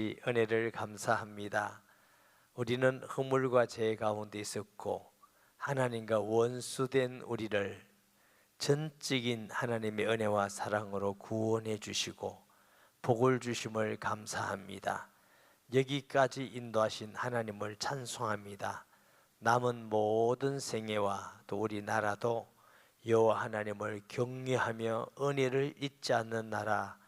이 은혜를 감사합니다. 우리는 허물과 죄 가운데 있었고 하나님과 원수된 우리를 전적인 하나님의 은혜와 사랑으로 구원해 주시고 복을 주심을 감사합니다. 여기까지 인도하신 하나님을 찬송합니다. 남은 모든 생애와 또 우리 나라도 여호와 하나님을 경외하며 은혜를 잊지 않는 나라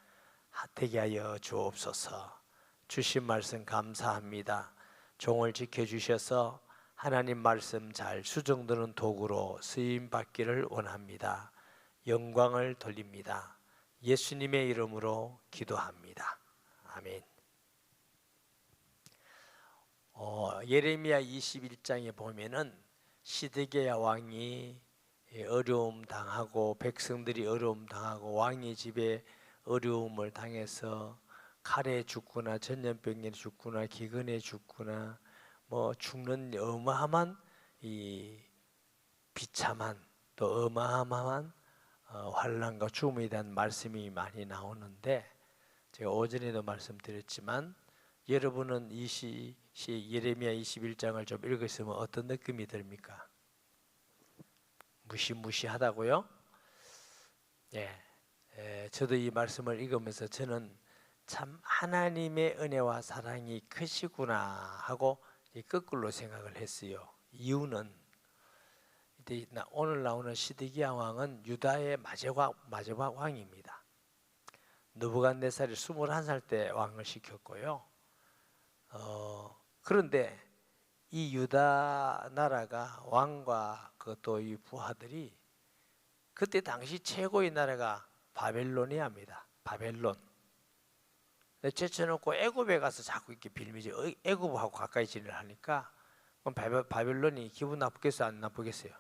되게 하여 주옵소서. 주신 말씀 감사합니다. 종을 지켜주셔서 하나님 말씀 잘 수정되는 도구로 쓰임받기를 원합니다. 영광을 돌립니다. 예수님의 이름으로 기도합니다. 아멘. 예레미야 21장에 보면은 시드기야 왕이 어려움 당하고 백성들이 어려움 당하고 왕의 집에 어려움을 당해서 칼에 죽거나 전염병에 죽거나 기근에 죽거나 뭐 죽는 어마어마한 이 비참한 또 어마어마한 환난과 죽음에 대한 말씀이 많이 나오는데, 제가 오전에도 말씀드렸지만 여러분은 예레미야 21장을 좀 읽으시면 어떤 느낌이 듭니까? 무시무시하다고요? 저도 이 말씀을 읽으면서 저는 참 하나님의 은혜와 사랑이 크시구나 하고 거꾸로 생각을 했어요. 이유는 오늘 나오는 시드기야 왕은 유다의 마지막 왕입니다. 느부갓네살이 21살 때 왕을 시켰고요. 그런데 이 유다 나라가 왕과 또 이 부하들이 그때 당시 최고의 나라가 바벨로니아입니다. 바벨론. 제쳐놓고 애굽에 가서 자꾸 이렇게 빌미지 애굽하고 가까이 지내하니까 그럼 바벨론이 기분 나쁘겠어요? 안 나쁘겠어요?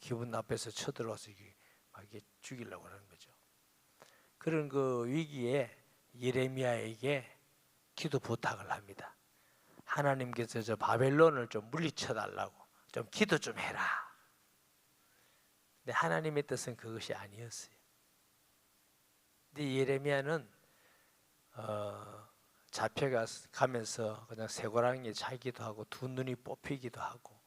기분 나빠서 쳐들어와서 막 이렇게 죽이려고 하는 거죠. 그런 그 위기에 예레미야에게 기도 부탁을 합니다. 하나님께서 저 바벨론을 좀 물리쳐달라고 좀 기도 좀 해라. 근데 하나님의 뜻은 그것이 아니었어요. 근데 예레미야는 잡혀가면서 그냥 쇠고랑이에 차기도 하고 두 눈이 뽑히기도 하고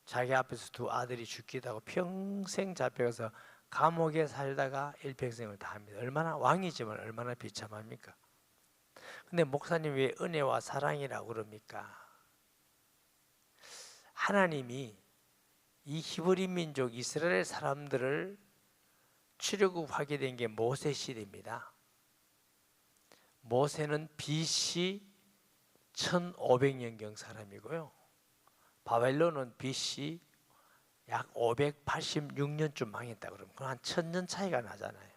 자기 앞에서 두 아들이 죽기도 하고 평생 잡혀가서 감옥에 살다가 일평생을 다 합니다. 얼마나 왕이지만 얼마나 비참합니까? 근데 목사님 왜 은혜와 사랑이라고 그럽니까? 하나님이 이 히브리 민족 이스라엘 사람들을 출애굽하게 된 게 모세 시대입니다. 모세는 BC 1500년경 사람이고요. 바벨론은 BC 약 586년쯤 망했다 그러면 한 1000년 차이가 나잖아요.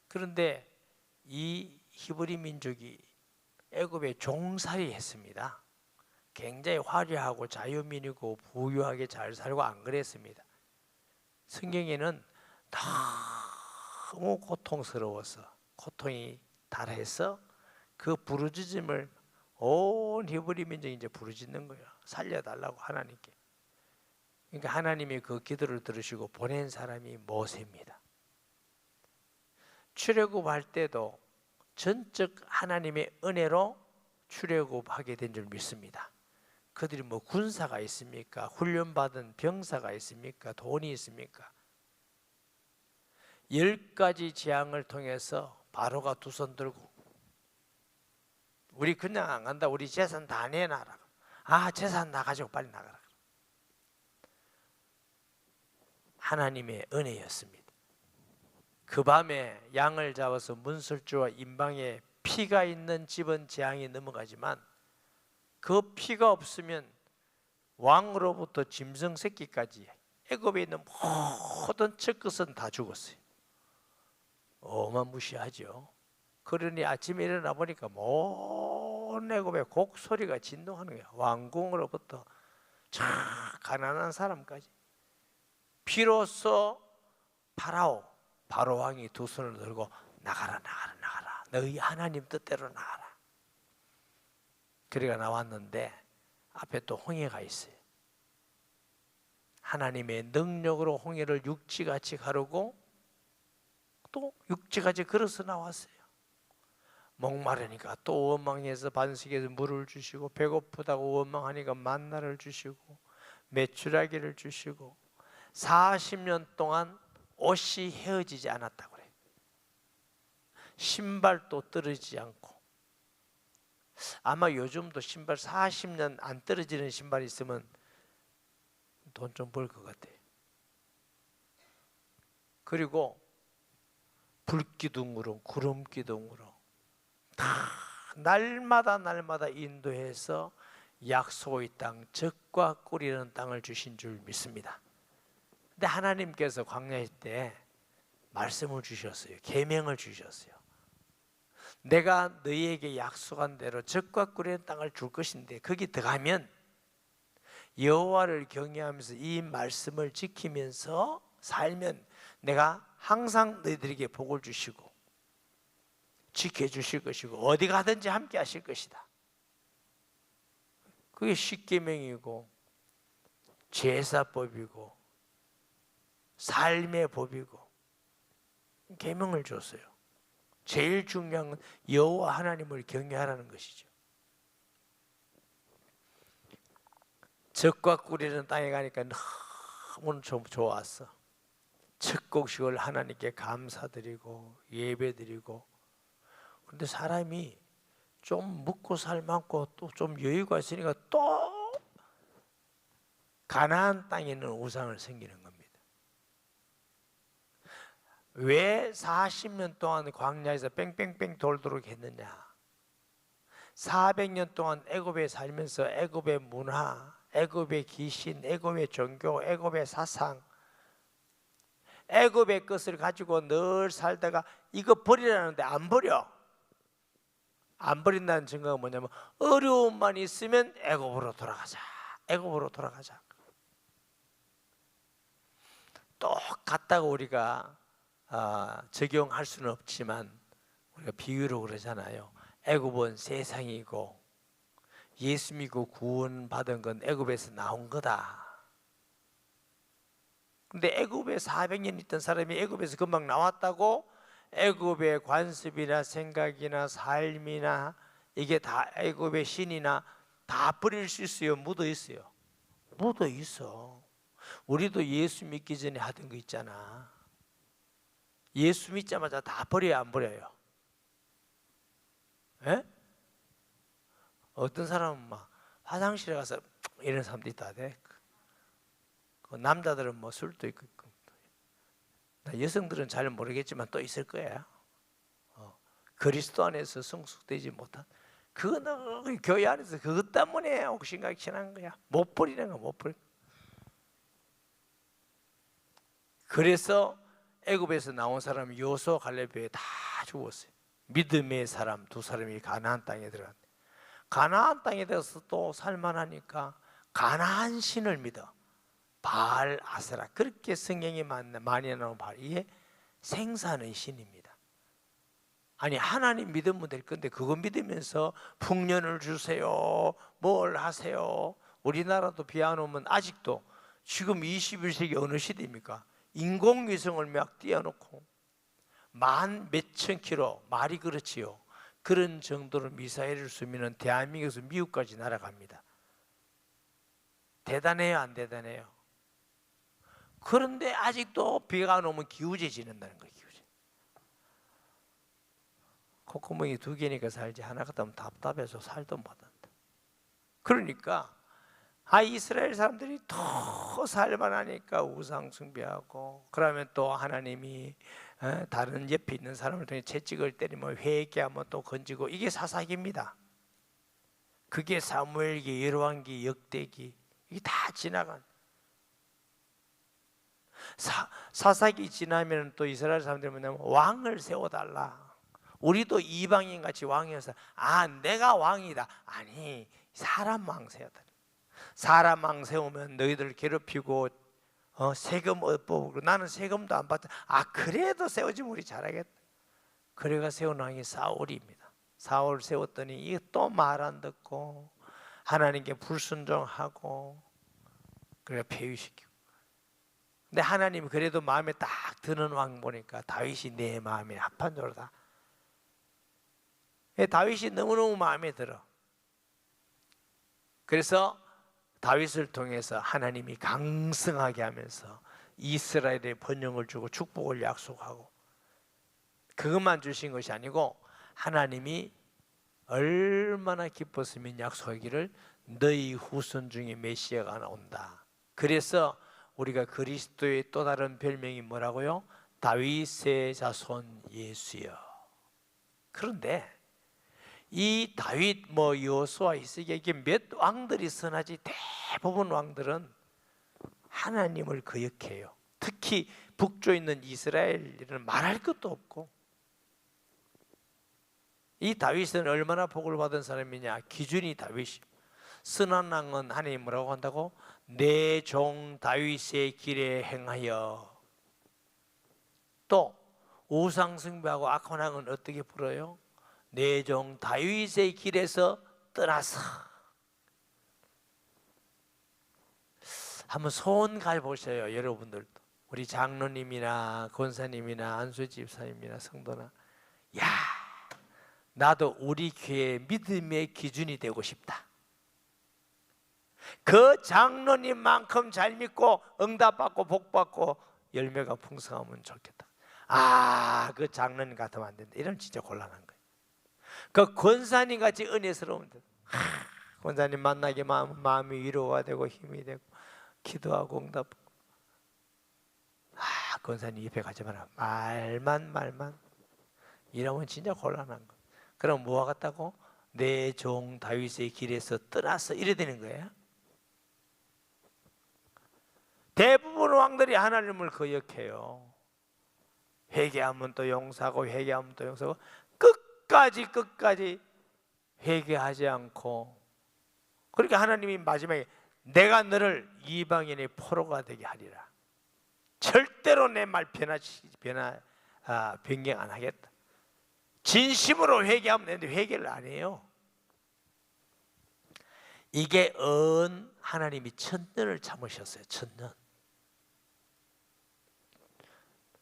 그런데 이 히브리 민족이 애굽에 종살이 했습니다. 굉장히 화려하고 자유민이고 부유하게 잘 살고 안 그랬습니다. 성경에는 너무 고통스러워서 고통이 달해서 그 부르짖음을 온 히브리 민족이 이제 부르짖는 거예요. 살려달라고 하나님께. 그러니까 하나님이 그 기도를 들으시고 보낸 사람이 모세입니다. 출애굽할 때도 전적 하나님의 은혜로 출애굽하게 된 줄 믿습니다. 그들이 뭐 군사가 있습니까? 훈련받은 병사가 있습니까? 돈이 있습니까? 10가지 재앙을 통해서 바로가 두 손 들고 우리 그냥 안 간다. 우리 재산 다 내놔라. 재산 다 가지고 빨리 나가라. 하나님의 은혜였습니다. 그 밤에 양을 잡아서 문설주와 임방에 피가 있는 집은 재앙이 넘어가지만 그 피가 없으면 왕으로부터 짐승 새끼까지 애굽에 있는 모든 젖것은 다 죽었어요. 어마무시하죠. 그러니 아침에 일어나 보니까 온 애굽에 곡소리가 진동하는 거예요. 왕궁으로부터 저 가난한 사람까지. 비로소 바로 왕이 두 손을 들고 나가라. 너희 하나님 뜻대로 나가라. 그래가 나왔는데 앞에 또 홍해가 있어요. 하나님의 능력으로 홍해를 육지같이 가르고 또 육지같이 걸어서 나왔어요. 목마르니까 또 원망해서 반석에서 물을 주시고, 배고프다고 원망하니까 만나를 주시고, 메추라기를 주시고, 40년 동안 옷이 헤어지지 않았다고 그래요. 신발도 떨어지지 않고. 아마 요즘도 신발 40년 안 떨어지는 신발이 있으면 돈 좀 벌 것 같아요. 그리고 불기둥으로, 구름기둥으로 다 날마다 인도해서 약속의 땅, 젖과 꿀이라는 땅을 주신 줄 믿습니다. 근데 하나님께서 광야일 때 말씀을 주셨어요. 계명을 주셨어요. 내가 너희에게 약속한 대로 젖과 꿀이라는 땅을 줄 것인데, 거기 들어가면 여호와를 경외하면서 이 말씀을 지키면서 살면 내가 항상 너희들에게 복을 주시고 지켜주실 것이고 어디 가든지 함께 하실 것이다. 그게 십계명이고 제사법이고 삶의 법이고 계명을 줬어요. 제일 중요한 건 여호와 하나님을 경외하라는 것이죠. 젖과 꿀이라는 땅에 가니까 너무 좀 좋았어. 첫 곡식을 하나님께 감사드리고 예배드리고. 그런데 사람이 좀 먹고 살만고 또 좀 여유가 있으니까 또 가나안 땅에 있는 우상을 섬기는 겁니다. 왜 40년 동안 광야에서 뺑뺑뺑 돌도록 했느냐? 400년 동안 애굽에 살면서 애굽의 문화, 애굽의 귀신, 애굽의 종교, 애굽의 사상, 애굽의 것을 가지고 늘 살다가 이거 버리라는데 안 버려. 안 버린다는 증거가 뭐냐면 어려움만 있으면 애굽으로 돌아가자. 애굽으로 돌아가자. 똑같다고 우리가 적용할 수는 없지만 우리가 비유로 그러잖아요. 애굽은 세상이고 예수 믿고 구원받은 건 애굽에서 나온 거다. 근데 애굽에 400년 있던 사람이 애굽에서 금방 나왔다고 애굽의 관습이나 생각이나 삶이나 이게 다 애굽의 신이나 다 버릴 수 있어요? 묻어 있어요? 묻어 있어. 우리도 예수 믿기 전에 하던 거 있잖아. 예수 믿자마자 다 버려요, 안 버려요? 에? 어떤 사람은 막 화장실에 가서 이런 사람도 있다. 그 남자들은 뭐 술도 있고, 여성들은 잘 모르겠지만 또 있을 거야. 그리스도 안에서 성숙되지 못한, 그거는 교회 안에서 그것 때문에 옥신각신한 거야. 못 버리는 거야, 못 버리는 거야. 그래서 애굽에서 나온 사람 여호수아 갈렙에 다 죽었어요. 믿음의 사람 두 사람이 가나안 땅에 들어갔는데, 가나안 땅에 들어서 또 살만하니까 가나안 신을 믿어. 바알 아세라, 그렇게 성경이 많이 나오는 바알, 이게 생사의 신입니다. 아니 하나님 믿으면 될 건데 그거 믿으면서 풍년을 주세요, 뭘 하세요. 우리나라도 비 안 오면 아직도 지금 21세기 어느 시대입니까? 인공위성을 막 띄워놓고 만 몇천 킬로, 말이 그렇지요. 그런 정도로 미사일을 쏘면 대한민국에서 미국까지 날아갑니다. 대단해요, 안 대단해요? 그런데 아직도 비가 안 오면 기우제지는다는 거예요. 기우제. 콧구멍이 두 개니까 살지 하나 같으면 답답해서 살도 못한다. 그러니까 이스라엘 사람들이 더 살만하니까 우상 숭배하고, 그러면 또 하나님이 다른 옆에 있는 사람을 통해 채찍을 때리면 회개하면 또 건지고, 이게 사사기입니다. 그게 사무엘기, 열왕기, 역대기, 이게 다 지나간. 사사기 지나면 또 이스라엘 사람들이 뭐냐면 왕을 세워달라. 우리도 이방인 같이 왕이어서 내가 왕이다. 아니, 사람 왕 세워달라. 사람 왕 세우면 너희들 괴롭히고 세금 얻고, 나는 세금도 안 받다. 그래도 세워지면 우리 잘하겠다. 그래가 세운 왕이 사울입니다. 사울 세웠더니 이게 또 말 안 듣고 하나님께 불순종하고, 그래 폐위시키고. 근데 하나님이 그래도 마음에 딱 드는 왕 보니까 다윗이 내 마음에 합한 자로다. 다윗이 너무너무 마음에 들어. 그래서 다윗을 통해서 하나님이 강성하게 하면서 이스라엘에 번영을 주고 축복을 약속하고, 그것만 주신 것이 아니고 하나님이 얼마나 기뻤으면 약속하기를 너희 후손 중에 메시아가 나온다. 그래서 우리가 그리스도의 또 다른 별명이 뭐라고요? 다윗의 자손 예수여. 그런데 이 다윗, 여호수아, 히스기야, 이게 몇 왕들이 선하지 대부분 왕들은 하나님을 거역해요. 특히 북쪽에 있는 이스라엘은 말할 것도 없고. 이 다윗은 얼마나 복을 받은 사람이냐? 기준이 다윗이. 선한 왕은 하나님 뭐라고 한다고? 내 종 다윗의 길에 행하여. 또 우상 숭배하고 악한 왕은 어떻게 불어요? 내 종 다윗의 길에서 떠나서. 한번 손 가보세요, 여러분들도. 우리 장로님이나 권사님이나 안수 집사님이나 성도나, 야, 나도 우리 교회의 믿음의 기준이 되고 싶다. 그 장로님만큼 잘 믿고 응답받고 복받고 열매가 풍성하면 좋겠다. 그 장로님 같으면 안 된다. 이러면 진짜 곤란한 거예요. 그 권사님 같이 은혜스러우면 돼. 권사님 만나게 마음이 위로가 되고 힘이 되고 기도하고 응답하고. 권사님 옆에 가지 마라. 말만 이러면 진짜 곤란한 거예요. 그럼 뭐와 같다고? 내 종 다윗의 길에서 떠나서 이래 되는 거예요. 대부분 왕들이 하나님을 거역해요. 회개하면 또 용서하고 회개하면 또 용서하고 끝까지 회개하지 않고, 그러니까 하나님이 마지막에 내가 너를 이방인의 포로가 되게 하리라. 절대로 내 말 변경 안 하겠다. 진심으로 회개하면 되는데 회개를 안 해요. 이게 하나님이 1000년을 참으셨어요. 1000년.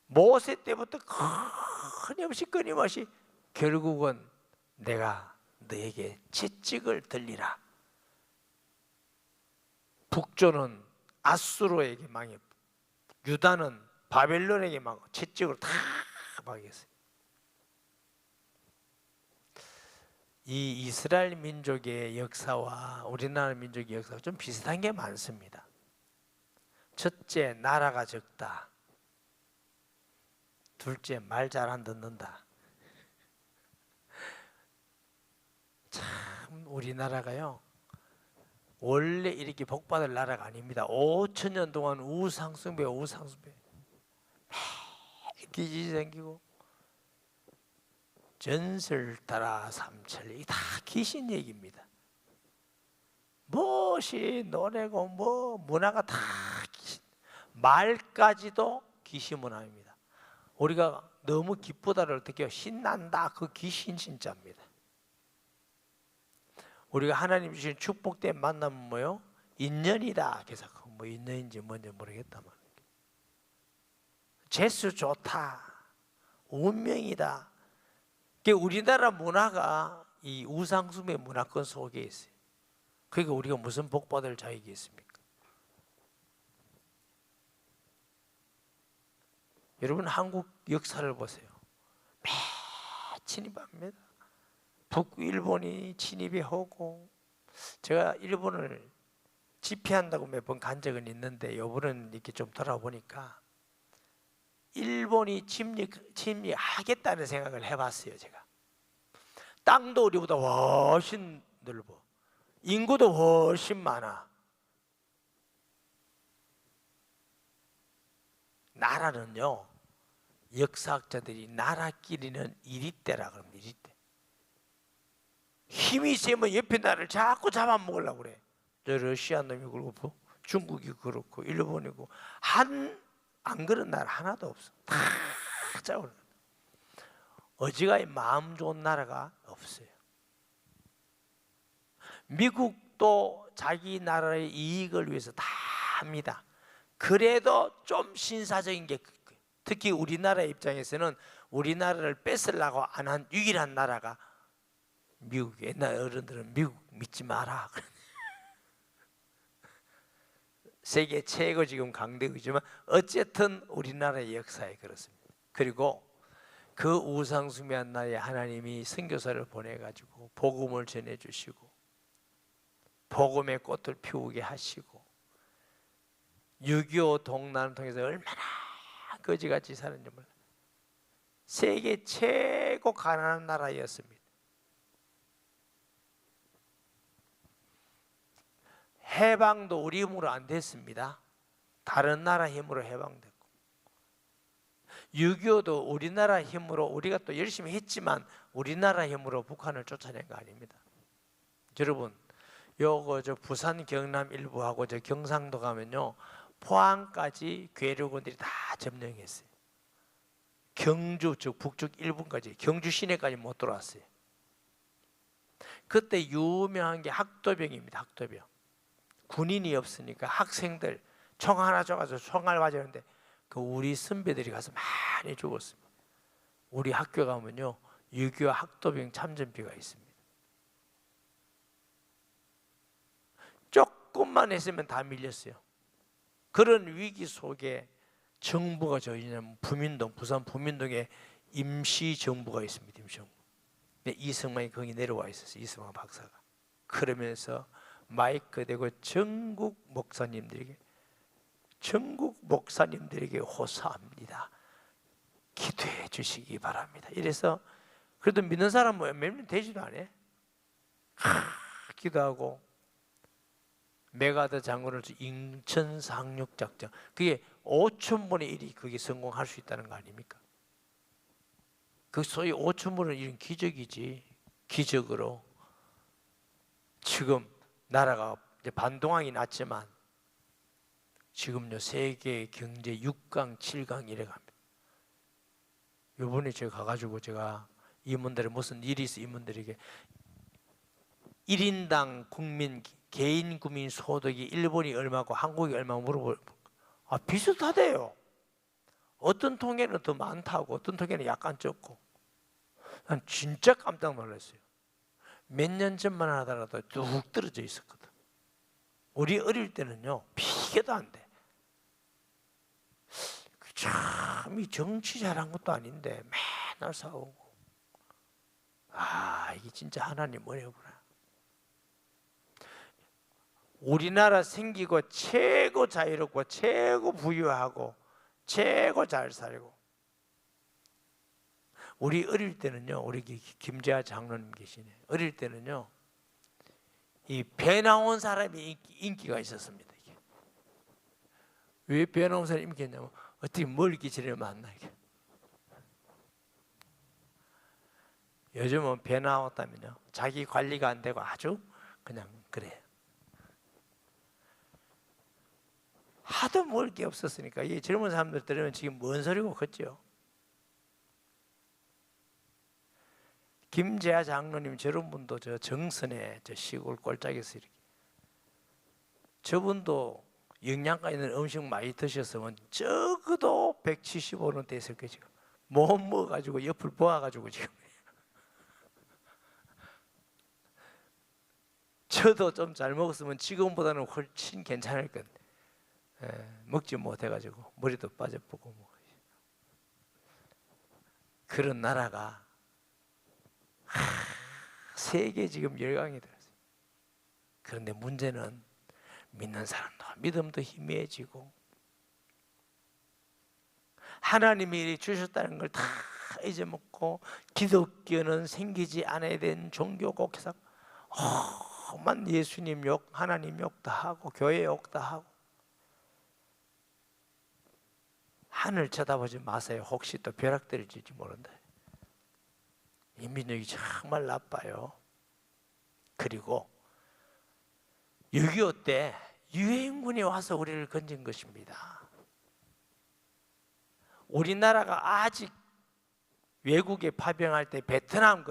모세 때부터 끊임없이 결국은 내가 너에게 채찍을 들리라. 북조는 아수르에게 망했고 유다는 바벨론에게 망하고 채찍으로 다 망했어요. 이 이스라엘 민족의 역사와 우리나라 민족의 역사가 좀 비슷한 게 많습니다. 첫째, 나라가 적다. 둘째, 말 잘 안 듣는다. 참 우리나라가요, 원래 이렇게 복받을 나라가 아닙니다. 5000년 동안 우상숭배 기지 생기고 전설 따라 삼천, 이게 다 귀신 얘기입니다. 무엇이 노래고 문화가 다 귀신, 말까지도 귀신 문화입니다. 우리가 너무 기쁘다를 어떻게 해요? 신난다, 그 귀신 진짜입니다. 우리가 하나님 주신 축복된 만나면 뭐요? 인연이다. 그래서 인연인지 뭔지 모르겠다 말이에요. 재수 좋다, 운명이다. 우리나라 문화가 이 우상숭배 문화권 속에 있어요. 그러니까 우리가 무슨 복받을 자격이 있습니까? 여러분, 한국 역사를 보세요. 매 침입합니다. 북일본이 침입이 하고, 제가 일본을 집회한다고 몇 번 간 적은 있는데 이번은 이렇게 좀 돌아보니까 일본이 침략하겠다는 생각을 해봤어요. 제가 땅도 우리보다 훨씬 넓어, 인구도 훨씬 많아. 나라는요, 역사학자들이 나라끼리는 이리떼라 그럽니다. 이리떼. 힘이 세면 옆에 나라를 자꾸 잡아먹으려고 그래. 저 러시아 놈이 그렇고 중국이 그렇고 일본이고 안 그런 나라 하나도 없어. 다 잡아먹어. 어지간히 마음 좋은 나라가 없어요. 미국도 자기 나라의 이익을 위해서 다 합니다. 그래도 좀 신사적인 게, 특히 우리나라 입장에서는 우리나라를 뺏으려고 안 한 유일한 나라가 미국 옛날 어른들은 미국 믿지 마라. 세계 최고 지금 강대국이지만 어쨌든 우리나라의 역사에 그렇습니다. 그리고 그 우상숭배한 나라에 하나님이 선교사를 보내가지고 복음을 전해주시고 복음의 꽃을 피우게 하시고 6.25 동란을 통해서 얼마나 거지같이 사는지 몰라요. 세계 최고 가난한 나라였습니다. 해방도 우리 힘으로 안 됐습니다. 다른 나라 힘으로 해방됐고 6.25도 우리나라 힘으로 우리가 또 열심히 했지만 우리나라 힘으로 북한을 쫓아낸 거 아닙니다. 여러분 요거 저 부산 경남 일부하고 저 경상도 가면요 포항까지 괴뢰군들이 다 점령했어요. 경주 즉 북쪽 일부까지 경주 시내까지 못 들어왔어요. 그때 유명한 게 학도병입니다. 학도병. 군인이 없으니까 학생들 총 하나 줘가지고 총알 맞았는데 그 우리 선배들이 가서 많이 죽었습니다. 우리 학교 가면요 6.25 학도병 참전비가 있습니다. 조금만 했으면 다 밀렸어요. 그런 위기 속에 정부가 저희는 부민동 부산 부민동에 임시정부가 있습니다. 임시정부. 이승만이 거기 내려와 있었어요. 이승만 박사가. 그러면서 마이크 대고 전국 목사님들에게 호소합니다. 기도해 주시기 바랍니다. 이래서 그래도 믿는 사람 몇 명 되지도 않아요. 기도하고 메가더 장군을 인천 상륙작전 그게 5,000분의 1이 그게 성공할 수 있다는 거 아닙니까? 그 소위 5,000분의 1은 기적이지. 기적으로 지금 나라가 이제 반동항이 났지만 지금요 세계 경제 6강 7강 이래 갑니다. 요번에 제가 가가지고 제가 임원들의 무슨 일이 있어 임원들에게 1인당 국민 개인 국민 소득이 일본이 얼마고 한국이 얼마 물어볼 비슷하대요. 어떤 통계는 더 많다고 어떤 통계는 약간 적고 난 진짜 깜짝 놀랐어요. 몇 년 전만 하더라도 뚝 떨어져 있었거든. 우리 어릴 때는요 비교도 안 돼. 참 이 정치 잘한 것도 아닌데 맨날 싸우고 이게 진짜 하나님 은혜구나. 우리나라 생기고 최고 자유롭고 최고 부유하고 최고 잘 살고 우리 어릴 때는요 우리 김재하 장로님 계시네. 어릴 때는요 이 배 나온 사람이 인기가 있었습니다. 왜 배 나온 사람이 인기가 있냐면 어떻게 멀기 전에 만나. 요즘은 배 나왔다면요 자기 관리가 안 되고 아주 그냥 그래. 하도 먹을 게 없었으니까 이 젊은 사람들 들으면 지금 뭔 소리고 컸죠. 김재하 장로님 저런 분도 저 정선에 저 시골 꼴짝에서 이렇게 저분도 영양가 있는 음식 많이 드셨으면 적어도 175는 됐을 거예요. 지금 못 먹어가지고 옆을 보아가지고 지금 저도 좀 잘 먹었으면 지금보다는 훨씬 괜찮을 건데 먹지 못해가지고 머리도 빠져보고 뭐. 그런 나라가 세계 지금 열강이 들었어요. 그런데 문제는 믿는 사람도 믿음도 희미해지고 하나님이 주셨다는 걸 다 잊어먹고 기독교는 생기지 않아야 된 종교고 해서 만 예수님 욕 하나님 욕 다 하고 교회 욕 다 하고 하늘 쳐다보지 마세요. 혹시 또 벼락 떨어질지 모른다. 이 민족이 정말 나빠요. 그리고 6.25 때 유행군이 와서 우리를 건진 것입니다. 우리나라가 아직 외국에 파병할 때 베트남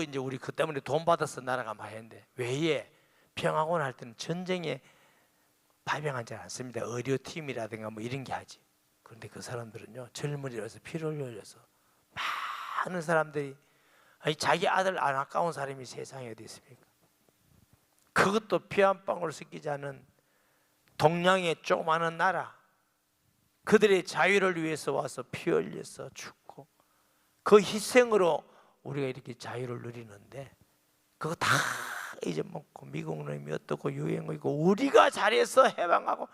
이제 우리 그 때문에 돈 받아서 나라가 많이 했는데 외에 평화군 할 때는 전쟁에 파병하지 않습니다. 의료팀이라든가 뭐 이런 게 하지. 그런데 그 사람들은요 젊은이라서 피를 흘려서 많은 사람들이 아니 자기 아들 안 아까운 사람이 세상에 어디 있습니까? 그것도 피 한 방울 섞이지 않은 동양의 조그마한 나라, 그들의 자유를 위해서 와서 피 흘려서 죽고 그 희생으로 우리가 이렇게 자유를 누리는데 그거 다 잊어먹고 미국 놈이 어떻고 유행이고 우리가 잘해서 해방하고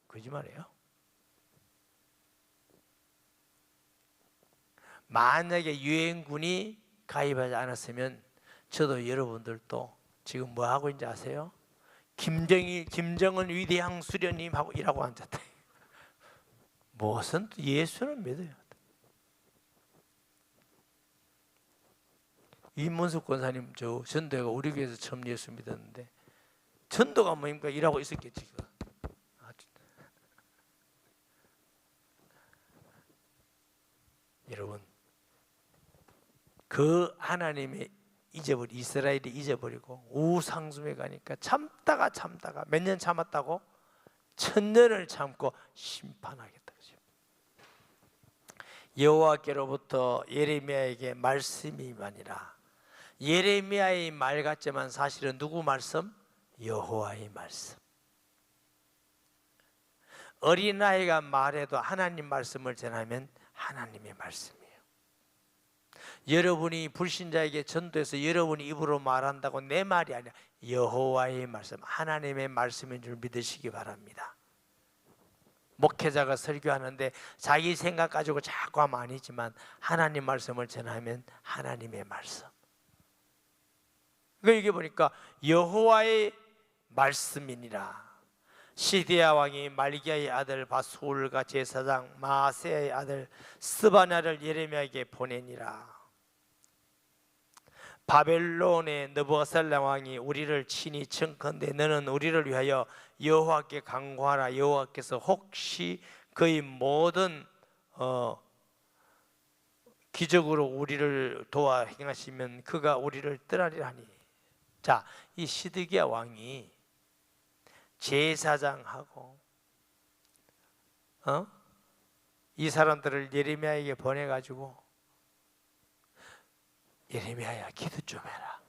거짓말이에요. 만약에 유엔군이 가입하지 않았으면 저도 여러분들도 지금 뭐 하고 있는지 아세요? 김정은 위대한 수련님하고 일하고 앉았다. 무슨 예수는 믿어요. 이문숙 권사님 저 전도가 우리 교회에서 처음 예수 믿었는데 전도가 뭐입니까? 일하고 있었겠지. 여러분 그 하나님의 이스라엘이 잊어버리고 우상숭배 가니까 참다가 몇 년 참았다고? 1000년을 참고 심판하겠다. 여호와께로부터 예레미야에게 말씀이 임하니라. 예레미야의 말 같지만 사실은 누구 말씀? 여호와의 말씀. 어린아이가 말해도 하나님 말씀을 전하면 하나님의 말씀이에요. 여러분이 불신자에게 전도해서 여러분이 입으로 말한다고 내 말이 아니라 여호와의 말씀, 하나님의 말씀인 줄 믿으시기 바랍니다. 목회자가 설교하는데 자기 생각 가지고 자꾸 하면 아니지만 하나님 말씀을 전하면 하나님의 말씀. 그러니까 이게 보니까 여호와의 말씀이니라. 시드야 왕이 말기야의 아들 바수울과 제사장 마아세야의 아들 스바냐를 예레미야에게 보내니라. 바벨론의 느부갓네살 왕이 우리를 친히 청컨대 너는 우리를 위하여 여호와께 간구하라. 여호와께서 혹시 그의 모든 기적으로 우리를 도와 행하시면 그가 우리를 떠나리라 하니. 자, 이 시드기야 왕이 제사장하고 이 사람들을 예레미야에게 보내가지고 예레미야야 기도 좀 해라.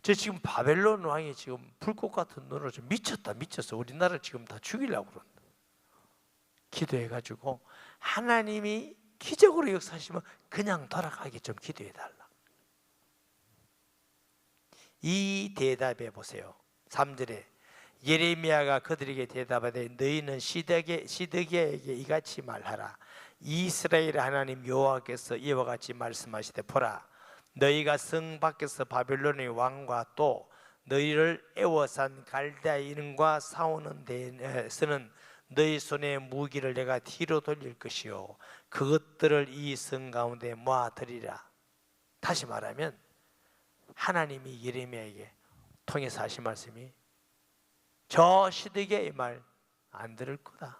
저 지금 바벨론 왕이 지금 불꽃 같은 눈으로 좀 미쳤어. 우리나라를 지금 다 죽이려고 그런다. 기도해가지고 하나님이 기적으로 역사하시면 그냥 돌아가게 좀 기도해달라. 이 대답해 보세요. 3절에 예레미야가 그들에게 대답하되 너희는 시드기야에게 이같이 말하라. 이스라엘 하나님 여호와께서 이와 같이 말씀하시되 보라, 너희가 성 밖에서 바벨론의 왕과 또 너희를 애워싼 갈대아인과 싸우는 데에서는 너희 손에 무기를 내가 뒤로 돌릴 것이요 그것들을 이 성 가운데 모아들이라. 다시 말하면 하나님이 예레미야에게 통해서 하신 말씀이 저 시드기야의 말 안 들을 거다.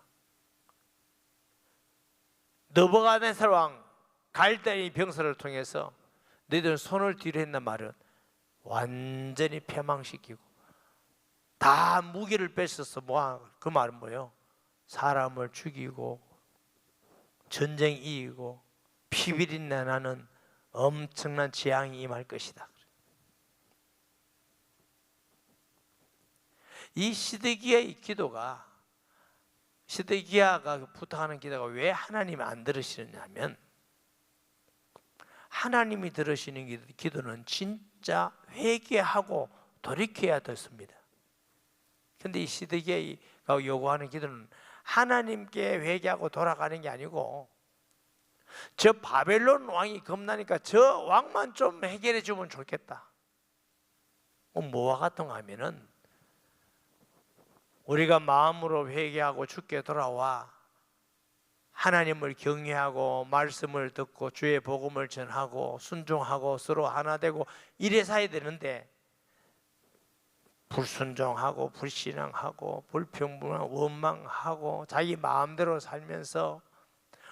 느부갓네살 왕 갈대아인 병사를 통해서 너희들은 손을 뒤로 했단 말은 완전히 폐망시키고 다 무기를 뺏어서 그 말은 뭐예요? 사람을 죽이고 전쟁 이기고 피비린내 나는 엄청난 재앙이 임할 것이다. 이 시드기야가 부탁하는 기도가 왜 하나님이 안 들으시느냐면 하나님이 들으시는 기도는 진짜 회개하고 돌이켜야 됐습니다. 그런데 이 시드기야가 요구하는 기도는 하나님께 회개하고 돌아가는 게 아니고 저 바벨론 왕이 겁나니까 저 왕만 좀 해결해 주면 좋겠다. 뭐와 같은가 하면은 우리가 마음으로 회개하고 주께 돌아와 하나님을 경외하고 말씀을 듣고 주의 복음을 전하고 순종하고 서로 하나 되고 이래 사야 되는데 불순종하고 불신앙하고 불평불만 원망하고 자기 마음대로 살면서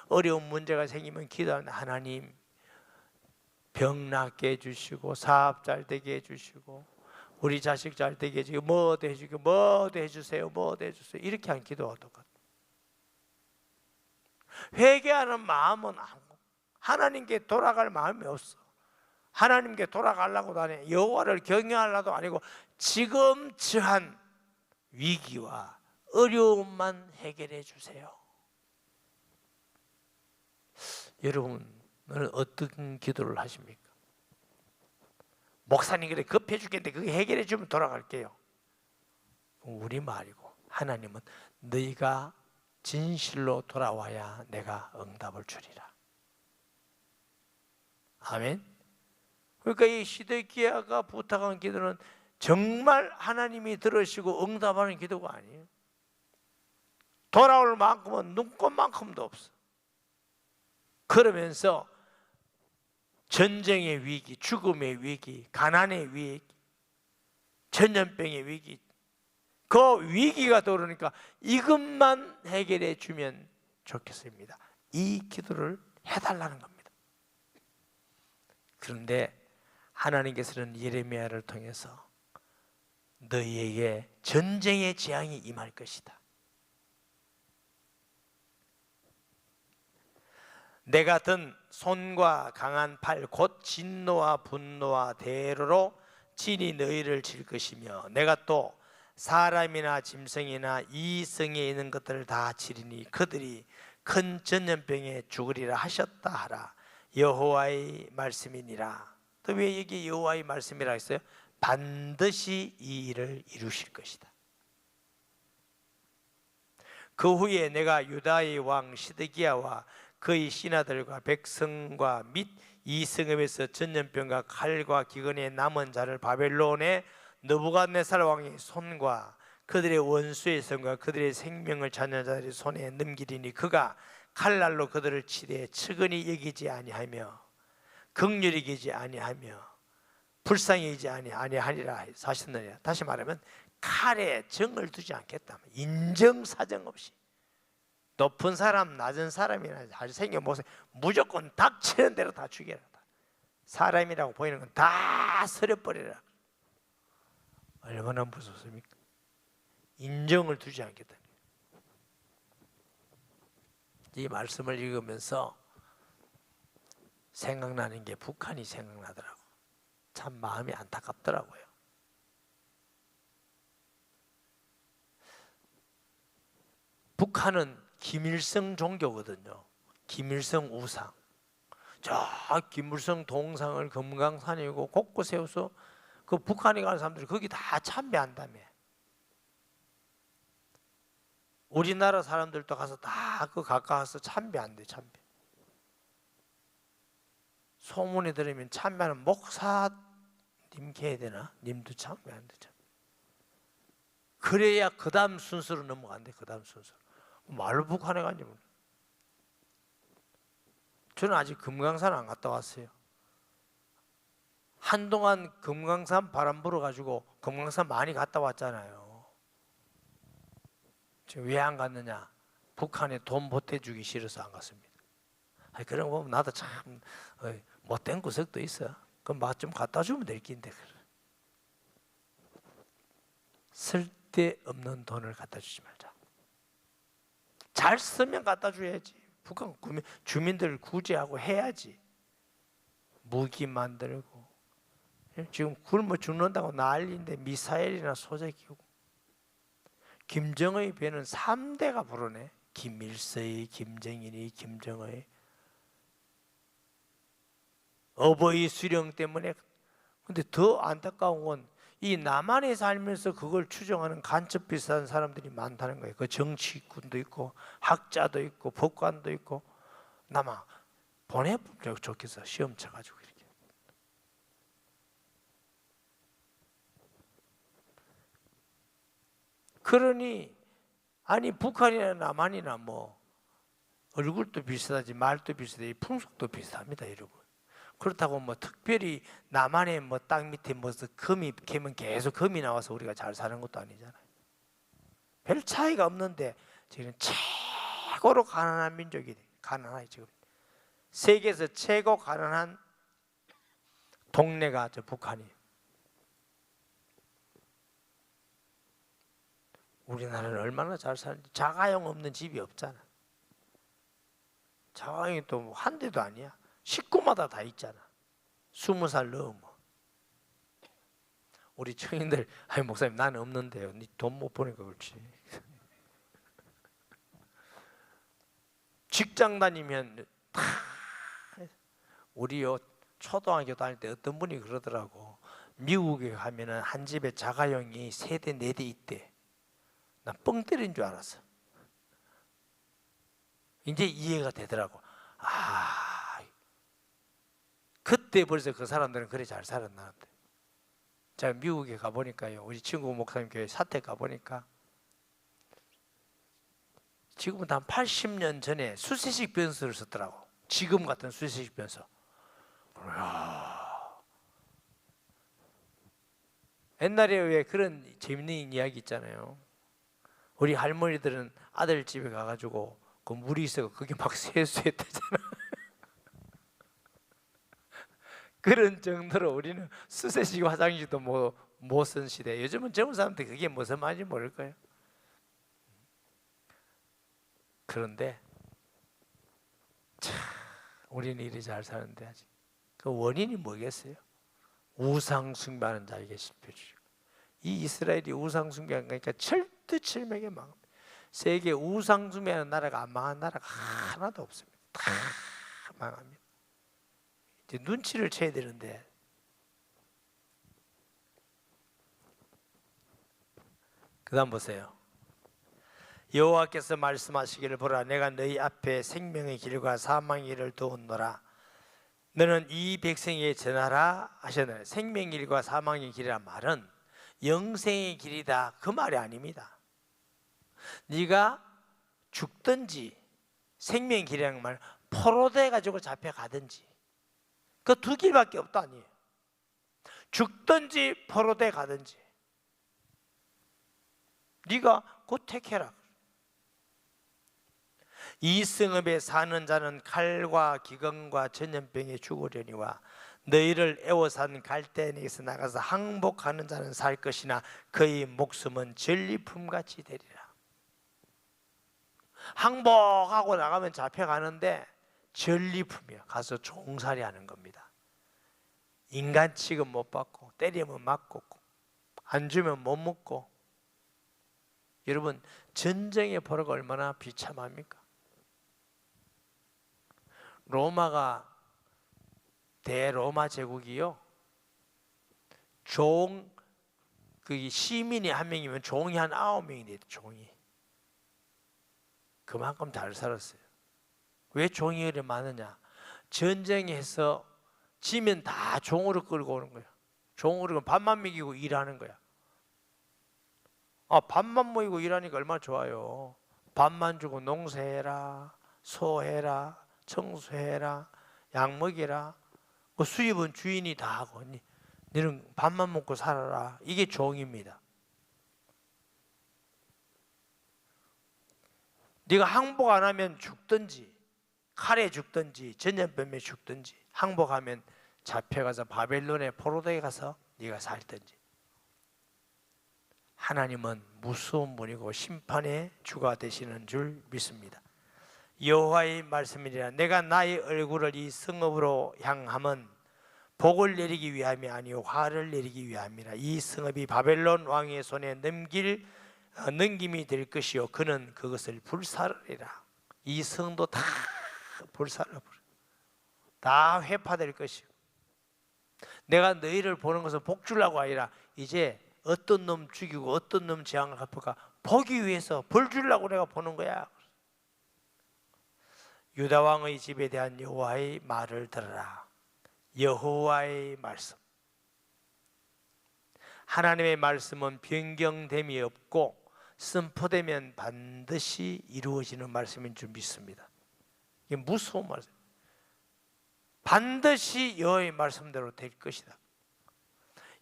어려운 문제가 생기면 기도하는 하나님 병 낫게 해주시고 사업 잘 되게 해주시고 우리 자식 잘 되게 해주고 뭐도 해주고 뭐도 해주세요 이렇게 한 기도와 똑같아요. 회개하는 마음은 하나님께 돌아갈 마음이 없어. 하나님께 돌아가려고도 아니고 여호와를 경외하려도 아니고 지금 처한 위기와 어려움만 해결해 주세요. 여러분은 어떤 기도를 하십니까? 목사님 그래 급해 죽겠는데 그게 해결해 주면 돌아갈게요. 우리 말이고 하나님은 너희가 진실로 돌아와야 내가 응답을 주리라. 아멘. 그러니까 이 시드기야가 부탁한 기도는 정말 하나님이 들으시고 응답하는 기도가 아니에요. 돌아올 만큼은 눈꽃만큼도 없어. 그러면서 전쟁의 위기, 죽음의 위기, 가난의 위기, 전염병의 위기, 그 위기가 떠오르니까 이것만 해결해 주면 좋겠습니다. 이 기도를 해달라는 겁니다. 그런데 하나님께서는 예레미야를 통해서 너희에게 전쟁의 재앙이 임할 것이다. 내가 든 손과 강한 팔 곧 진노와 분노와 대로로 진이 너희를 칠 것이며 내가 또 사람이나 짐승이나 이 성에 있는 것들을 다 치리니 그들이 큰 전염병에 죽으리라 하셨다 하라. 여호와의 말씀이니라. 또 왜 여기 여호와의 말씀이라 했어요? 반드시 이 일을 이루실 것이다. 그 후에 내가 유다의 왕 시드기야와 그의 신하들과 백성과 및 이 성읍에서 전염병과 칼과 기근에 남은 자를 바벨론의 느부갓네살 왕의 손과 그들의 원수의 손과 그들의 생명을 찾는 자들의 손에 넘기리니 그가 칼날로 그들을 치되 측은히 여기지 아니하며 긍휼히 여기지 아니하며 불쌍히 여기지 아니하리라 하셨느니라. 다시 말하면 칼에 정을 두지 않겠다. 인정사정 없이 높은 사람 낮은 사람이나 잘생긴 모습 무조건 닥치는 대로 다 죽여라. 사람이라고 보이는 건 다 서려버리라. 얼마나 무섭습니까? 인정을 두지 않겠다. 이 말씀을 읽으면서 생각나는 게 북한이 생각나더라고. 참 마음이 안타깝더라고요. 북한은 김일성 종교거든요. 김일성 우상. 저 김일성 동상을 금강산이고 곳곳에 세워서 그 북한에 가는 사람들이 거기 다 참배한다며. 우리나라 사람들도 가서 다 그 가까워서 참배한대. 참배. 소문이 들으면 참배하는 목사님 계야 되나? 님도 참배한대. 그래야 그 다음 순서로 넘어간대. 그 다음 순서로. 말로 북한에 간지 몰라. 저는 아직 금강산 안 갔다 왔어요. 한동안 금강산 바람 불어가지고 금강산 많이 갔다 왔잖아요. 지금 왜 안 갔느냐? 북한에 돈 보태주기 싫어서 안 갔습니다. 그런 거 보면 나도 참 못된 구석도 있어. 그럼 맛 좀 갖다 주면 될 긴데. 쓸데없는 돈을 갖다 주지 말자. 잘 쓰면 갖다 줘야지. 북한 주민들 구제하고 해야지. 무기 만들고 지금 굶어 죽는다고 난리인데 미사일이나 소재기고. 김정의 배는 3대가 부르네. 김일성이, 김정일이, 김정의. 어버이 수령 때문에. 근데 더 안타까운 건 이 남한에 살면서 그걸 추종하는 간첩 비슷한 사람들이 많다는 거예요. 그 정치꾼도 있고 학자도 있고 법관도 있고. 남아 보내보면 좋겠어. 시험 쳐가지고 이렇게. 그러니 아니 북한이나 남한이나 뭐 얼굴도 비슷하지 말도 비슷해 풍속도 비슷합니다, 여러분. 그렇다고 뭐 특별히 남한의 뭐 땅 밑에 뭐서 금이 캐면 계속 금이 나와서 우리가 잘 사는 것도 아니잖아요. 별 차이가 없는데 지금 최고로 가난한 민족이 가난하죠. 지금 세계에서 최고 가난한 동네가 저 북한이에요. 우리나라는 얼마나 잘 사는지. 자가용 없는 집이 없잖아. 자가용이 또 한 대도 아니야. 식구마다 다 있잖아. 20살 넘어. 우리 청인들, 아니 목사님 나는 없는데요. 네 돈 못 버니까 그렇지. 직장 다니면 다 우리요 초등학교 다닐 때 어떤 분이 그러더라고. 미국에 가면은 한 집에 자가용이 3대 4대 있대. 난 뻥 때린 줄 알았어. 이제 이해가 되더라고. 아, 그때 벌써 그 사람들은 그래 잘 살았나 본데. 제가 미국에 가보니까요, 우리 친구 목사님 교회 사택 가보니까 지금부터 한 80년 전에 수세식 변소를 썼더라고. 지금 같은 수세식 변소. 옛날에 왜 그런 재밌는 이야기 있잖아요. 우리 할머니들은 아들 집에 가가지고 그 물이 있어 그게 막 세수했다잖아. 그런 정도로 우리는 수세식 화장실도 못 쓴 시대. 요즘은 젊은 사람들 그게 무슨 말인지 모를 거예요. 그런데 참 우리는 이리 잘 사는데 아직 그 원인이 뭐겠어요? 우상 숭배하는 자에게 씹혀주시고, 이 이스라엘이 우상 숭배하니까 철두철미하게 망합니다. 세계 우상 숭배하는 나라가 안 망한 나라가 하나도 없습니다. 다 망합니다. 이제 눈치를 채야 되는데 그 다음 보세요. 여호와께서 말씀하시기를 보라, 내가 너희 앞에 생명의 길과 사망의 길을 두었노라. 너는 이 백성에게 전하라 하셨나요? 생명의 길과 사망의 길이란 말은 영생의 길이다 그 말이 아닙니다. 네가 죽든지 생명의 길이라는 말 포로돼 가지고 잡혀가든지 그 두 길밖에 없다 아니에요. 죽든지 포로돼 가든지 네가 곧 택해라. 이 성읍에 사는 자는 칼과 기근과 전염병에 죽으려니와 너희를 애워싼 갈대아에서 나가서 항복하는 자는 살 것이나 그의 목숨은 전리품같이 되리라. 항복하고 나가면 잡혀가는데 전리품이야. 가서 종살이 하는 겁니다. 인간 취급 못 받고 때리면 맞고 안 주면 못 먹고. 여러분 전쟁의 포로가 얼마나 비참합니까? 로마가 대로마 제국이요, 그 시민이 한 명이면 종이 한 9명이 돼요. 종이 그만큼 잘 살았어요. 왜 종이 이렇게 많으냐? 전쟁에서 지면 다 종으로 끌고 오는 거야. 종으로 밥만 먹이고 일하는 거야. 밥만 모이고 일하니까 얼마나 좋아요. 밥만 주고 농사해라, 소해라, 청소해라, 약 먹이라. 그 수입은 주인이 다 하고 너는 밥만 먹고 살아라. 이게 종입니다. 네가 항복 안 하면 죽든지 칼에 죽든지 전염병에 죽든지, 항복하면 잡혀가서 바벨론의 포로대에 가서 네가 살든지. 하나님은 무서운 분이고 심판의 주가 되시는 줄 믿습니다. 여호와의 말씀이니라. 내가 나의 얼굴을 이 성읍으로 향함은 복을 내리기 위함이 아니요 화를 내리기 위함이라. 이 성읍이 바벨론 왕의 손에 넘김이 될 것이요 그는 그것을 불사르리라. 이 성도 다 불사르, 다 회파될 것이고, 내가 너희를 보는 것은 복 주려고 아니라 이제 어떤 놈 죽이고 어떤 놈 재앙을 갚을까 보기 위해서 벌 주려고 내가 보는 거야. 유다 왕의 집에 대한 여호와의 말을 들으라. 여호와의 말씀. 하나님의 말씀은 변경됨이 없고 선포되면 반드시 이루어지는 말씀인 줄 믿습니다. 이게 무서운 말씀. 반드시 여호와의 말씀대로 될 것이다.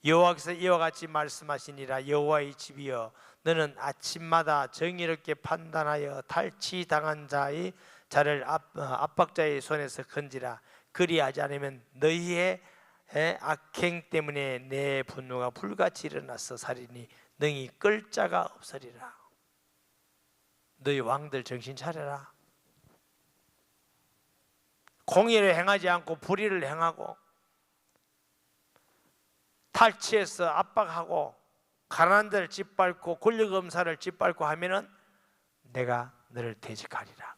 여호와께서 이와 같이 말씀하시니라. 여호와의 집이여, 너는 아침마다 정의롭게 판단하여 탈취당한 자를 압박자의 손에서 건지라. 그리하지 않으면 너희의 악행 때문에 내 분노가 불같이 일어나서 살이니 능히 끌 자가 없으리라. 너희 왕들 정신 차려라. 공의를 행하지 않고 불의를 행하고 탈취해서 압박하고 가난한 자를 짓밟고 권력검사를 짓밟고 하면은 내가 너를 대적하리라.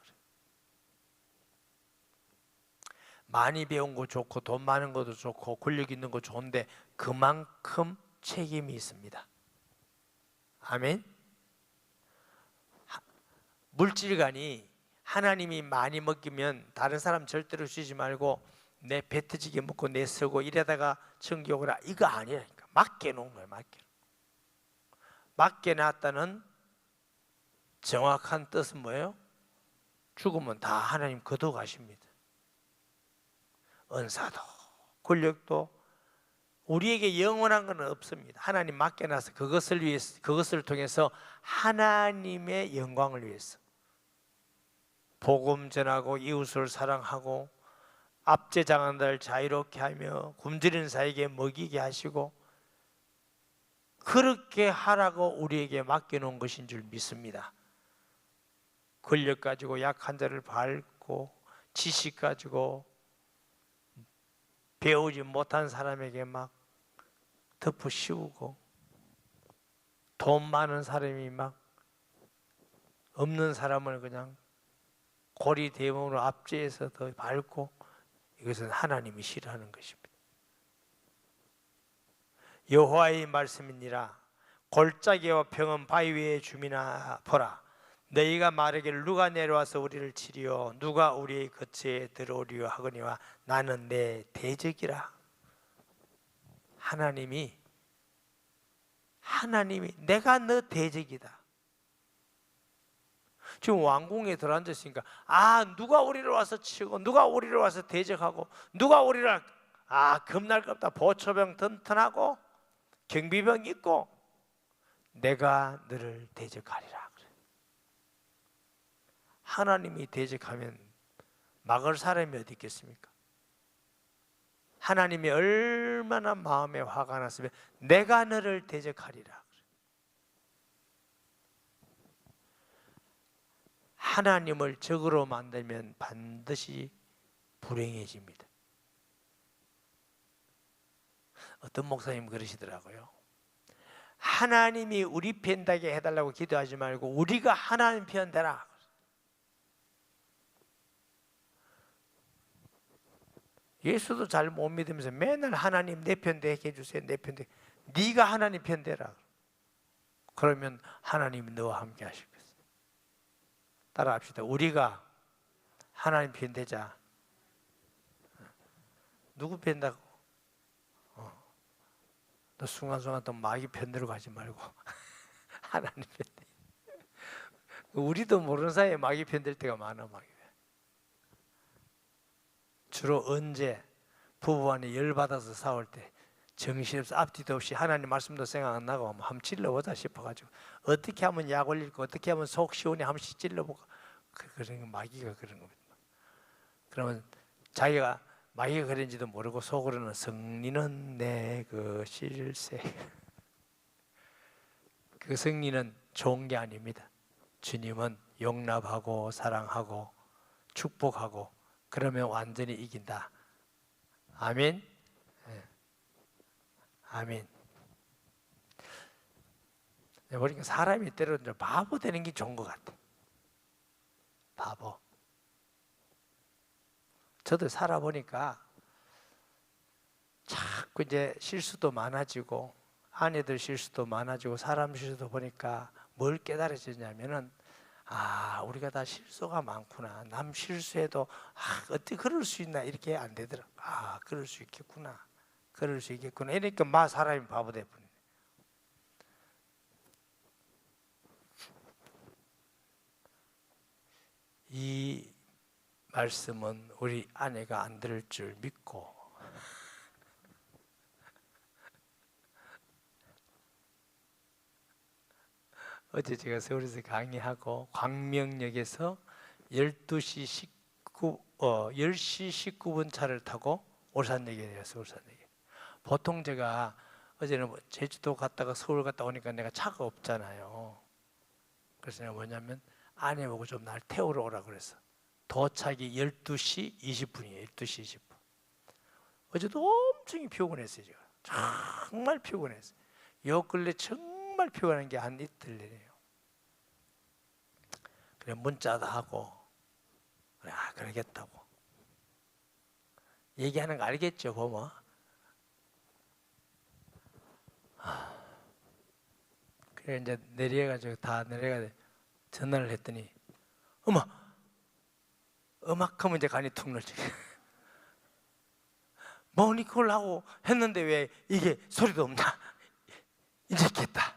많이 배운 거 좋고 돈 많은 것도 좋고 권력 있는 거 좋은데 그만큼 책임이 있습니다. 아멘. 물질관이 하나님이 많이 먹이면 다른 사람 절대로 주지 말고 내 배 터지게 먹고 내 쓰고 이러다가 정욕을 이거 아니라니까. 맡겨놓은 거예요. 맡겨놨다는 정확한 뜻은 뭐예요? 죽으면 다 하나님 거둬가십니다. 은사도 권력도 우리에게 영원한 건 없습니다. 하나님 맡겨놔서 그것을 통해서 하나님의 영광을 위해서 복음 전하고 이웃을 사랑하고 압제당한 자를 자유롭게 하며 굶주린 자에게 먹이게 하시고 그렇게 하라고 우리에게 맡겨놓은 것인 줄 믿습니다. 권력 가지고 약한 자를 밟고 지식 가지고 배우지 못한 사람에게 막 덮어 씌우고 돈 많은 사람이 막 없는 사람을 그냥 고리 대문으로 압제해서 더 밟고 이것은 하나님이 싫어하는 것입니다. 여호와의 말씀이니라 골짜기와 평은 바위 위에 주민아 보라 너희가 말하기를 누가 내려와서 우리를 치리요 누가 우리의 거처에 들어오리요 하거니와 나는 내 대적이라. 하나님이 내가 너 대적이다. 지금 왕궁에 들어앉았으니까 누가 우리를 와서 치고 누가 우리를 와서 대적하고 누가 우리를 겁날 것 없다. 보초병 튼튼하고 경비병 있고 내가 너를 대적하리라. 하나님이 대적하면 막을 사람이 어디 있겠습니까? 하나님이 얼마나 마음에 화가 났으면 내가 너를 대적하리라. 하나님을 적으로 만들면 반드시 불행해집니다. 어떤 목사님 그러시더라고요. 하나님이 우리 편 되게 해달라고 기도하지 말고 우리가 하나님 편 되라. 예수도 잘 못 믿으면서 맨날 하나님 내 편 되게 해주세요. 내 편 되게. 네가 하나님 편 되라. 그러면 하나님이 너와 함께 하실 것이다. 따라합시다. 우리가 하나님 편 되자. 누구 편 되고? 너 순간순간 또 마귀 편대로 가지 말고 하나님 편 돼. 우리도 모르는 사이에 마귀 편될 때가 많아. 주로 언제 부부간에 열받아서 싸울 때 정신없어 앞뒤도 없이 하나님 말씀도 생각 안 나고 한번 찔러보자 싶어가지고 어떻게 하면 약 올릴까 어떻게 하면 속 시원해 한 번씩 찔러보고 그런 마귀가 그런 겁니다. 그러면 자기가 마귀가 그런지도 모르고 속으로는 승리는 내 것일세. 그 승리는 좋은 게 아닙니다. 주님은 용납하고 사랑하고 축복하고 그러면 완전히 이긴다. 아멘. 네. 아멘. 보니까 사람이 때로는 바보 되는 게 좋은 것 같아. 바보. 저도 살아보니까 자꾸 이제 실수도 많아지고 아내들 실수도 많아지고 사람 실수도 보니까 뭘 깨달아지냐면은 우리가 다 실수가 많구나. 남 실수해도 어떻게 그럴 수 있나 이렇게 안 되더라. 그럴 수 있겠구나. 그럴 수 있겠구나. 이러니까 사람이 바보 돼버리네. 이 말씀은 우리 아내가 안 들을 줄 믿고 어제 제가 서울에서 강의하고 광명역에서 10시 19분 차를 타고 울산역에 내렸어요. 울산역에. 보통 제가 어제는 제주도 갔다가 서울 갔다 오니까 내가 차가 없잖아요. 그래서 내가 뭐냐면 아내 보고 좀 날 태우러 오라 그랬어. 도착이 12시 20분이에요. 12시 20분. 어제도 엄청 피곤했어요. 제가 정말 피곤했어요. 요 근래 정말 피곤한 게 한 이틀 내내요. 그래 문자도 하고 그래 그러겠다고 얘기하는 거 알겠죠 보면. 그래 이제 내려가지고 다 내려가 전화를 했더니 어머 음악하면 이제 간이 툭 놀지. 모니콜 하고 했는데 왜 이게 소리도 없냐. 이제 겠다.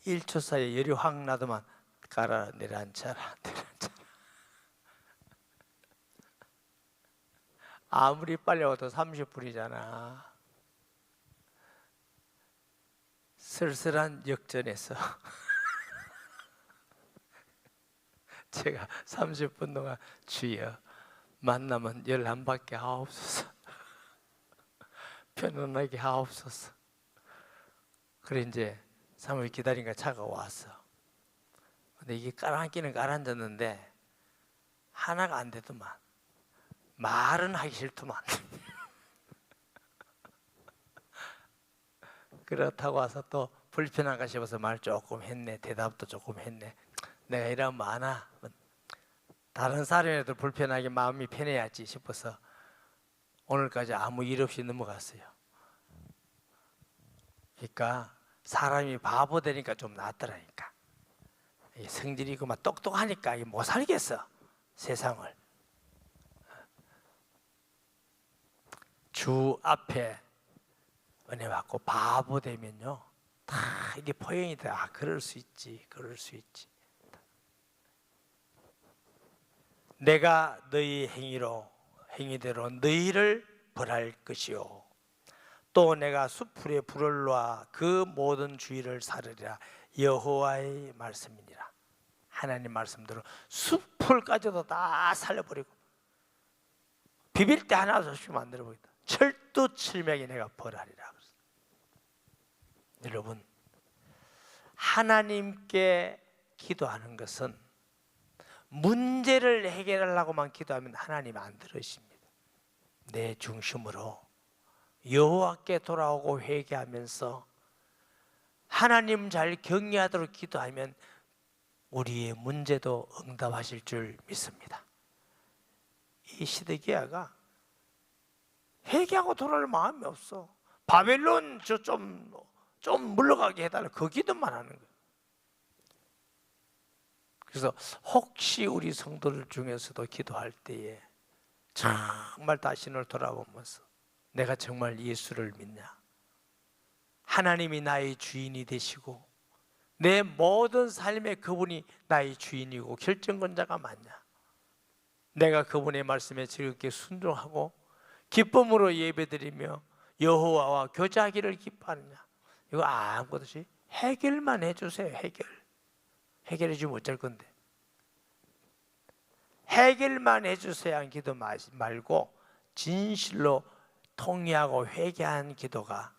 1초 사이에 열이 확 나더만 가라 내려앉혀라 내려앉혀라. 아무리 빨리 와도 30분이잖아. 쓸쓸한 역전에서 제가 30분 동안 주여 만나면 11밖에 하옵소서 편안하게 하옵소서. 그래 이제 3일 기다리니까 차가 왔어. 근데 이게 깔아앉기는 깔아앉았는데 하나가 안 되더만. 말은 하기 싫더만. 그렇다고 와서 또 불편한가 싶어서 말 조금 했네. 대답도 조금 했네. 내가 이러면 많아. 다른 사람이라도 불편하게 마음이 편해야지 싶어서 오늘까지 아무 일 없이 넘어갔어요. 그러니까 사람이 바보 되니까 좀 낫더라니까. 성질이고 막 똑똑하니까 못 살겠어 세상을. 주 앞에 은혜 받고 바보 되면요 다 이게 포용이 돼. 아 그럴 수 있지 그럴 수 있지. 내가 너희 행위대로 너희를 벌할 것이요 또 내가 숲풀에 불을 놓아 그 모든 주의를 사르리라. 여호와의 말씀이니라. 하나님 말씀대로 숲풀까지도 다 살려버리고 비빌 때 하나도 없이 만들어버리다. 철두철미하게 내가 벌하리라. 여러분 하나님께 기도하는 것은 문제를 해결하려고만 기도하면 하나님 안 들으십니다. 내 중심으로 여호와께 돌아오고 회개하면서 하나님 잘 경외하도록 기도하면 우리의 문제도 응답하실 줄 믿습니다. 이 시드기야가 회개하고 돌아올 마음이 없어. 바벨론 좀 물러가게 해달라 그 기도만 하는 거예요. 그래서 혹시 우리 성도들 중에서도 기도할 때에 정말 자신을 돌아보면서 내가 정말 예수를 믿냐, 하나님이 나의 주인이 되시고 내 모든 삶에 그분이 나의 주인이고 결정권자가 맞냐, 내가 그분의 말씀에 즐겁게 순종하고 기쁨으로 예배드리며 여호와와 교제하기를 기뻐하느냐. 이거 아무것도 없이 해결만 해주세요. 해결해 주면 어쩔 건데. 해결만 해주세요 한 기도 말고 진실로 통회하고 회개한 기도가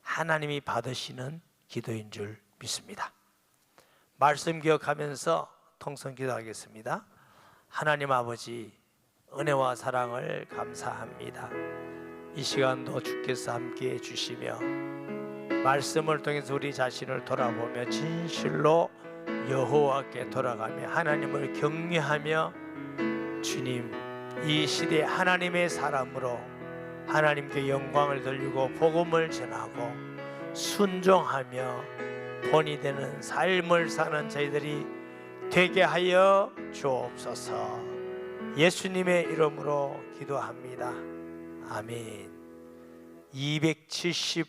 하나님이 받으시는 기도인 줄 믿습니다. 말씀 기억하면서 통성 기도하겠습니다. 하나님 아버지 은혜와 사랑을 감사합니다. 이 시간도 주께서 함께해 주시며 말씀을 통해서 우리 자신을 돌아보며 진실로 여호와께 돌아가며 하나님을 경외하며 주님 이 시대 하나님의 사람으로 하나님께 영광을 돌리고 복음을 전하고 순종하며 본이 되는 삶을 사는 저희들이 되게 하여 주옵소서. 예수님의 이름으로 기도합니다. 아멘. 270